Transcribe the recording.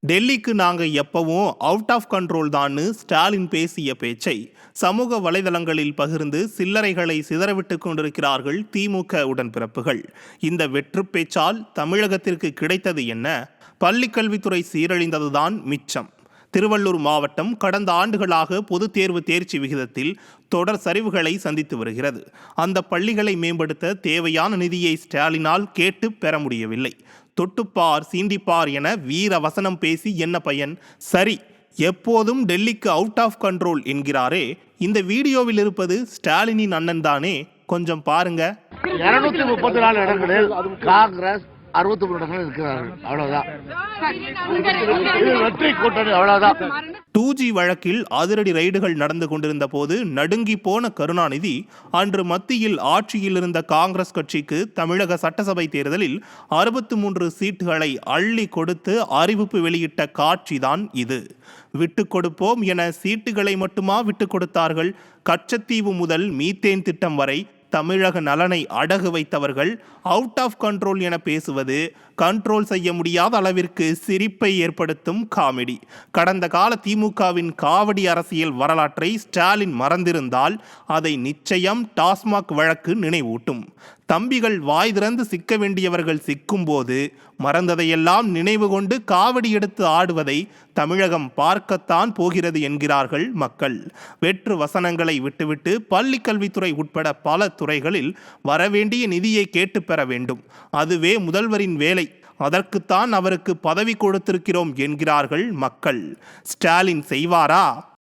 டெல்லிக்கு நாங்க எப்பவும் அவுட் ஆஃப் கண்ட்ரோல் தான்னு ஸ்டாலின் பேசிய பேச்சை சமூக வலைதளங்களில் பகிர்ந்து சில்லறைகளை சிதறவிட்டுக் கொண்டிருக்கிறார்கள் திமுக உடன்பிறப்புகள். இந்த வெற்று பேச்சால் தமிழகத்திற்கு கிடைத்தது என்ன? பள்ளிக்கல்வித்துறை சீரழிந்ததுதான் மிச்சம். திருவள்ளூர் மாவட்டம் கடந்த ஆண்டுகளாக பொதுத் தேர்வு தேர்ச்சி விகிதத்தில் தொடர் சரிவுகளை சந்தித்து வருகிறது. அந்த பள்ளிகளை மேம்படுத்த தேவையான நிதியை ஸ்டாலினால் கேட்டு பெற முடியவில்லை. தொட்டுப்பார் சீண்டிப்பார் என வீர வசனம் பேசி என்ன பயன்? சரி, எப்போதும் டெல்லிக்கு அவுட் ஆஃப் கண்ட்ரோல் என்கிறாரே, இந்த வீடியோவில் இருப்பது ஸ்டாலினின் அண்ணன் தானே? கொஞ்சம் பாருங்க. 234 இடங்களில் காங்கிரஸ் 63 இடங்கள் இருக்கிறார்கள். அவ்வளவுதான் வெற்றி கூட்டணி. அவ்வளவுதான். 2G வழக்கில் அதிரடி ரைடுகள் நடந்து கொண்டிருந்த போது நடுங்கி போன கருணாநிதி அன்று மத்தியில் ஆட்சியில் இருந்த காங்கிரஸ் கட்சிக்கு தமிழக சட்டசபை தேர்தலில் 63 சீட்டுகளை அள்ளி கொடுத்து அறிவிப்பு வெளியிட்ட காட்சிதான் இது. விட்டு கொடுப்போம் என சீட்டுகளை மட்டுமா விட்டு கொடுத்தார்கள்? கச்சத்தீவு முதல் மீத்தேன் திட்டம் வரை தமிழக நலனை அடகு வைத்தவர்கள் அவுட் ஆஃப் கண்ட்ரோல் என பேசுவது கண்ட்ரோல் செய்ய முடியாத அளவிற்கு சிரிப்பை ஏற்படுத்தும் காமெடி. கடந்த கால திமுகவின் காவடி அரசியல் வரலாற்றை ஸ்டாலின் மறந்திருந்தால் அதை நிச்சயம் டாஸ்மாக் வழக்கு நினைவூட்டும். தம்பிகள் வாய் திறந்து சிக்க வேண்டியவர்கள் சிக்கும் போது மறந்ததையெல்லாம் நினைவு கொண்டு காவடி எடுத்து ஆடுவதை தமிழகம் பார்க்கத்தான் போகிறது என்கிறார்கள் மக்கள். வெற்று வசனங்களை விட்டுவிட்டு பள்ளி கல்வித்துறை உட்பட பல துறைகளில் வரவேண்டிய நிதியை கேட்டு பெற வேண்டும். அதுவே முதல்வரின் வேலை. அதற்குத்தான் அவருக்கு பதவி கொடுத்திருக்கிறோம் என்கிறார்கள் மக்கள். ஸ்டாலின் செய்வாரா?